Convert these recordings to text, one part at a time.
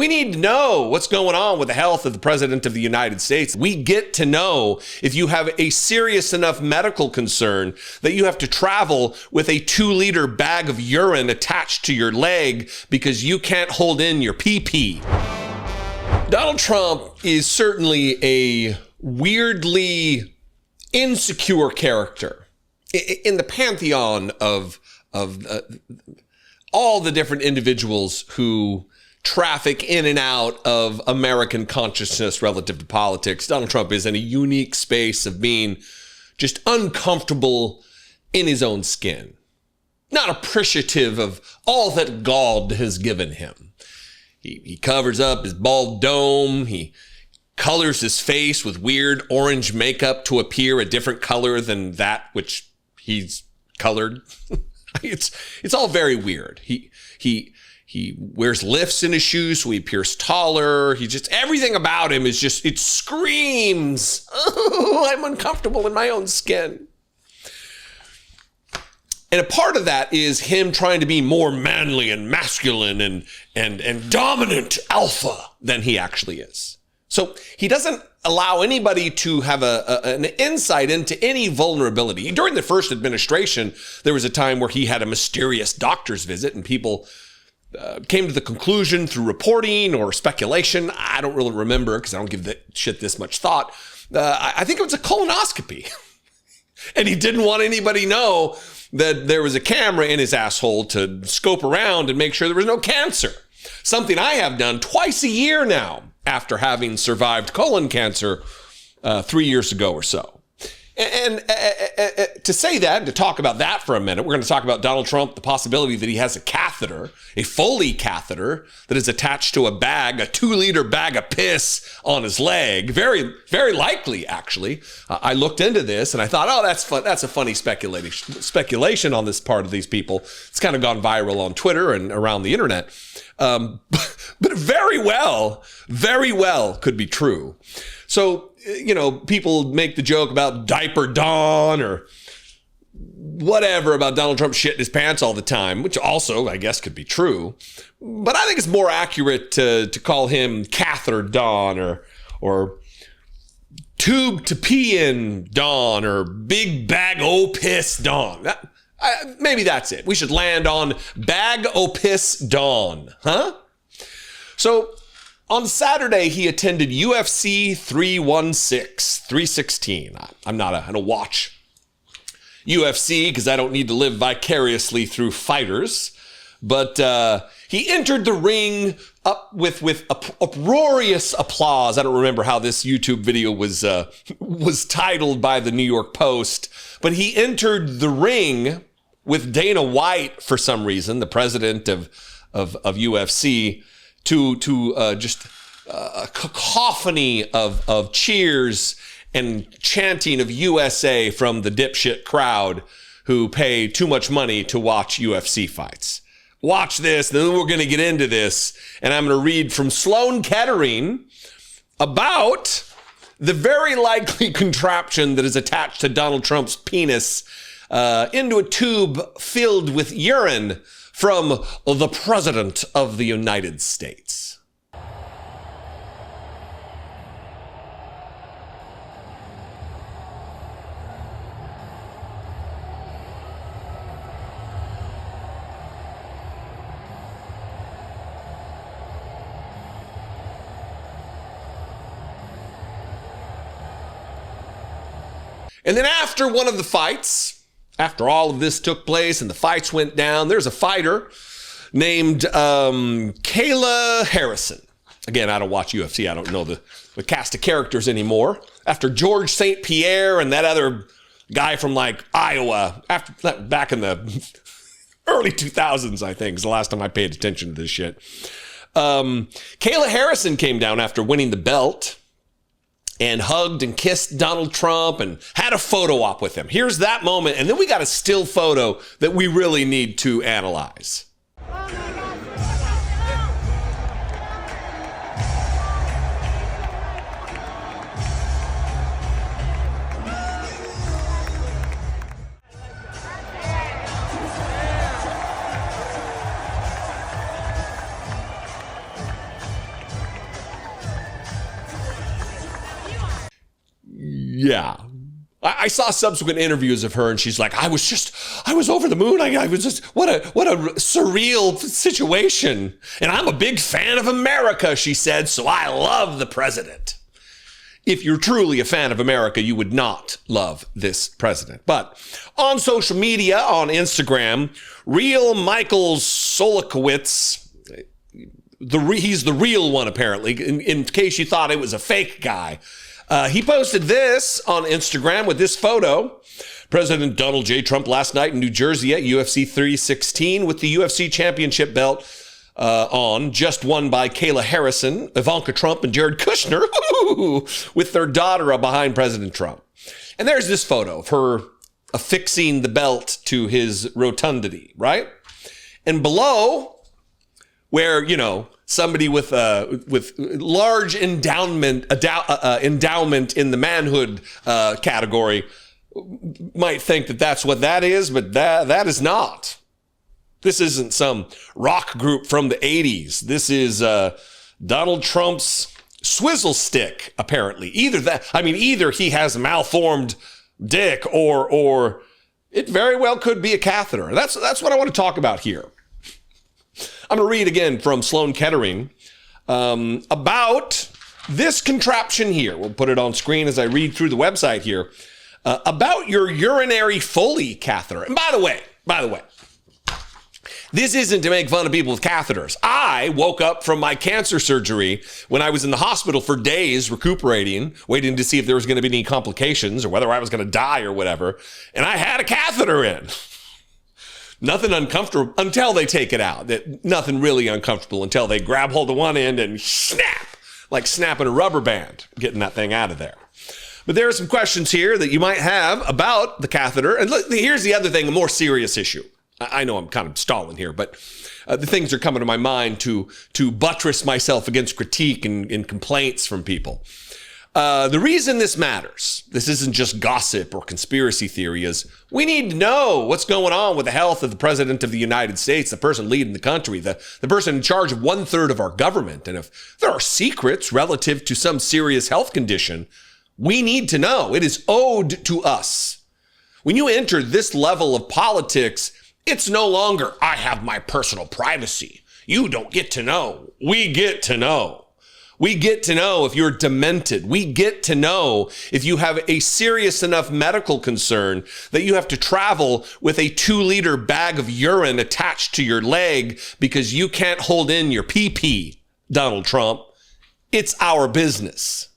We need to know what's going on with the health of the President of the United States. We get to know if you have a serious enough medical concern that you have to travel with a 2-liter bag of urine attached to your leg because you can't hold in your pee-pee. Donald Trump is certainly a weirdly insecure character in the pantheon of all the different individuals who traffic in and out of American consciousness relative to politics. Donald Trump is in a unique space of being just uncomfortable in his own skin, not appreciative of all that God has given him. He covers up his bald dome. He colors his face with weird orange makeup to appear a different color than that which he's colored. It's all very weird. He wears lifts in his shoes so he appears taller. Everything about him is just, it screams, oh, I'm uncomfortable in my own skin. And a part of that is him trying to be more manly and masculine and dominant alpha than he actually is. So he doesn't allow anybody to have an insight into any vulnerability. During the first administration, there was a time where he had a mysterious doctor's visit and people came to the conclusion through reporting or speculation. I don't really remember because I don't give that shit this much thought. I think it was a colonoscopy. And he didn't want anybody to know that there was a camera in his asshole to scope around and make sure there was no cancer. Something I have done twice a year now after having survived colon cancer 3 years ago or so. And to say that and to talk about that for a minute, we're going to talk about Donald Trump, the possibility that he has a catheter, a Foley catheter that is attached to a bag, a 2-liter bag of piss on his leg. Very, very likely, actually. I looked into this and I thought, oh, that's fun. That's a funny speculation on this part of these people. It's kind of gone viral on Twitter and around the internet. But very well could be true. So, people make the joke about Diaper Dawn or whatever about Donald Trump shitting his pants all the time, which also, I guess, could be true. But I think it's more accurate to call him Catheter Dawn or Tube to Pee in Dawn or Big Bag O' Piss Dawn. Maybe that's it. We should land on Bag O' Piss Dawn, huh? So on Saturday, he attended UFC 316. I don't watch UFC because I don't need to live vicariously through fighters. But he entered the ring up with uproarious applause. I don't remember how this YouTube video was titled by the New York Post. But he entered the ring with Dana White for some reason, the president of UFC, to just a cacophony of cheers and chanting of USA from the dipshit crowd who pay too much money to watch UFC fights. Watch this, then we're going to get into this, and I'm going to read from Sloan Kettering about the very likely contraption that is attached to Donald Trump's penis into a tube filled with urine from the President of the United States. And then after one of the fights, after all of this took place and the fights went down, there's a fighter named Kayla Harrison. Again, I don't watch UFC. I don't know the cast of characters anymore. After George St. Pierre and that other guy from Iowa, back in the early 2000s, I think, is the last time I paid attention to this shit. Kayla Harrison came down after winning the belt and hugged and kissed Donald Trump and had a photo op with him. Here's that moment. And then we got a still photo that we really need to analyze. Yeah. I saw subsequent interviews of her, and she's like, I was over the moon. I was just, what a surreal situation. And I'm a big fan of America, she said, so I love the president. If you're truly a fan of America, you would not love this president. But on social media, on Instagram, real Michael Solokowitz, he's the real one, apparently, in case you thought it was a fake guy. He posted this on Instagram with this photo. President Donald J. Trump last night in New Jersey at UFC 316 with the UFC championship belt on, just won by Kayla Harrison, Ivanka Trump, and Jared Kushner, with their daughter behind President Trump. And there's this photo of her affixing the belt to his rotundity, right? And below, where, you know, somebody with large endowment in the manhood category might think that that's what that is, but that is not. This isn't some rock group from the 80s. This is Donald Trump's swizzle stick, apparently. Either he has a malformed dick or it very well could be a catheter. That's what I want to talk about here. I'm going to read again from Sloan Kettering about this contraption here. We'll put it on screen as I read through the website here. About your urinary Foley catheter. And by the way, this isn't to make fun of people with catheters. I woke up from my cancer surgery when I was in the hospital for days recuperating, waiting to see if there was going to be any complications or whether I was going to die or whatever. And I had a catheter in. Nothing uncomfortable until they take it out. Nothing really uncomfortable until they grab hold of one end and snap, like snapping a rubber band, getting that thing out of there. But there are some questions here that you might have about the catheter. And look, here's the other thing, a more serious issue. I know I'm kind of stalling here, but the things are coming to my mind to buttress myself against critique and complaints from people. The reason this matters, this isn't just gossip or conspiracy theory, is we need to know what's going on with the health of the president of the United States, the person leading the country, the person in charge of 1/3 of our government. And if there are secrets relative to some serious health condition, we need to know. It is owed to us. When you enter this level of politics, it's no longer, I have my personal privacy. You don't get to know. We get to know. We get to know if you're demented. We get to know if you have a serious enough medical concern that you have to travel with a 2-liter bag of urine attached to your leg because you can't hold in your pee-pee, Donald Trump. It's our business.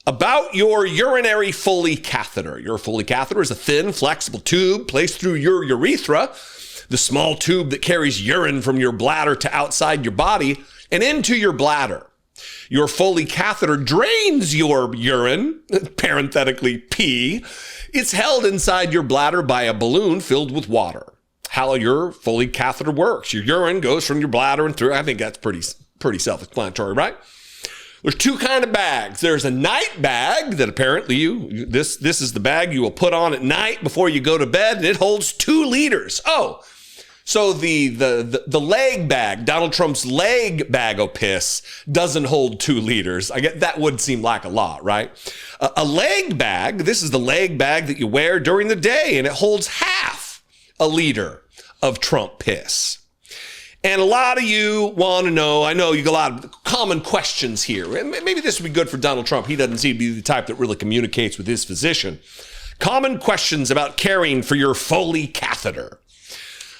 About your urinary Foley catheter. Your Foley catheter is a thin, flexible tube placed through your urethra, the small tube that carries urine from your bladder to outside your body and into your bladder. Your Foley catheter drains your urine, parenthetically pee. It's held inside your bladder by a balloon filled with water. How your Foley catheter works. Your urine goes from your bladder and through. I think that's pretty self-explanatory, right? There's 2 kinds of bags. There's a night bag that apparently this is the bag you will put on at night before you go to bed, and it holds 2 liters. Oh, so the leg bag, Donald Trump's leg bag of piss, doesn't hold 2 liters. I get that would seem like a lot, right? A leg bag, this is the leg bag that you wear during the day, and it holds half a liter of Trump piss. And a lot of you want to know, I know you got a lot of common questions here. And maybe this would be good for Donald Trump. He doesn't seem to be the type that really communicates with his physician. Common questions about caring for your Foley catheter.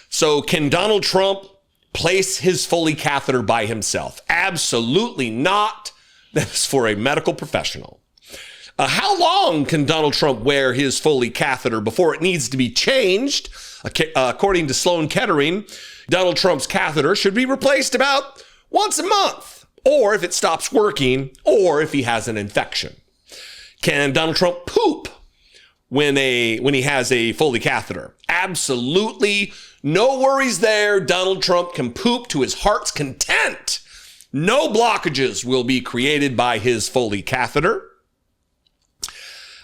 So can Donald Trump place his Foley catheter by himself? Absolutely not. That's for a medical professional. How long can Donald Trump wear his Foley catheter before it needs to be changed? According to Sloan Kettering, Donald Trump's catheter should be replaced about once a month, or if it stops working, or if he has an infection. Can Donald Trump poop when he has a Foley catheter? Absolutely no worries there. Donald Trump can poop to his heart's content. No blockages will be created by his Foley catheter.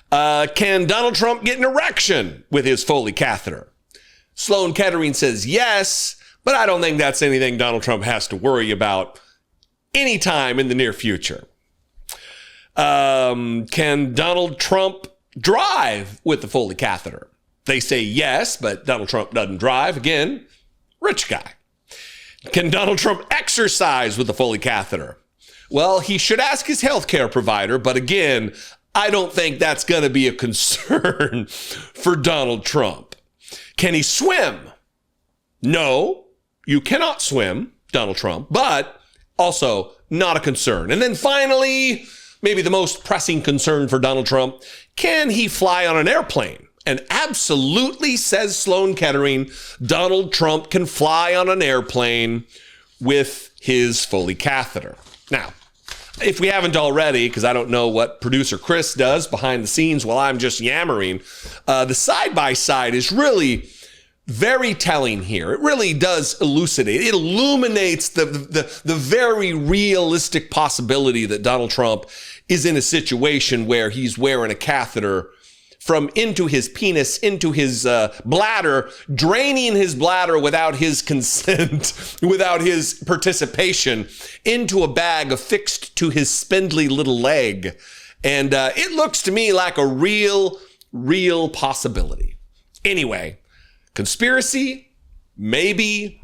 Can Donald Trump get an erection with his Foley catheter? Sloan Kettering says yes, but I don't think that's anything Donald Trump has to worry about anytime in the near future. Can Donald Trump drive with the Foley catheter? They say yes, but Donald Trump doesn't drive. Again, rich guy. Can Donald Trump exercise with the Foley catheter? Well, he should ask his healthcare provider, but again, I don't think that's going to be a concern for Donald Trump. Can he swim? No, you cannot swim, Donald Trump, but also not a concern. And then finally, maybe the most pressing concern for Donald Trump, can he fly on an airplane? And absolutely, says Sloan Kettering, Donald Trump can fly on an airplane with his Foley catheter. Now, if we haven't already, because I don't know what producer Chris does behind the scenes while I'm just yammering, the side-by-side is really very telling here. It really does elucidate. It illuminates the very realistic possibility that Donald Trump is in a situation where he's wearing a catheter from into his penis, into his bladder, draining his bladder without his consent, without his participation, into a bag affixed to his spindly little leg. And it looks to me like a real possibility. Anyway, conspiracy? Maybe.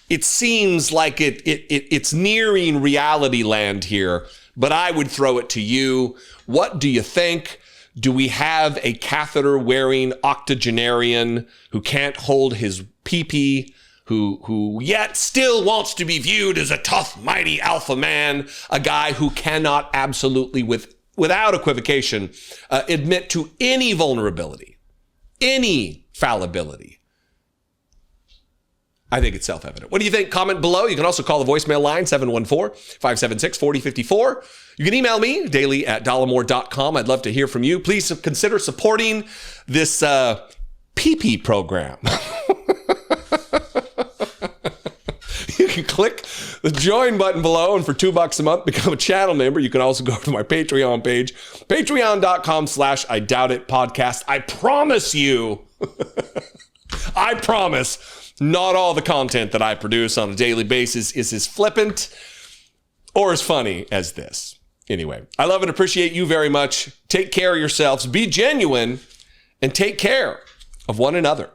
It seems like it's nearing reality land here, but I would throw it to you. What do you think? Do we have a catheter-wearing octogenarian who can't hold his pee-pee, who yet still wants to be viewed as a tough, mighty alpha man, a guy who cannot absolutely, without equivocation, admit to any vulnerability, any fallibility? I think it's self-evident. What do you think? Comment below. You can also call the voicemail line, 714-576-4054. You can email me, daily@dollemore.com. I'd love to hear from you. Please consider supporting this pee-pee program. You can click the join button below, and for $2 a month, become a channel member. You can also go to my Patreon page, patreon.com/IDoubtIt podcast. I promise you, I promise, not all the content that I produce on a daily basis is as flippant or as funny as this. Anyway, I love and appreciate you very much. Take care of yourselves, be genuine, and take care of one another.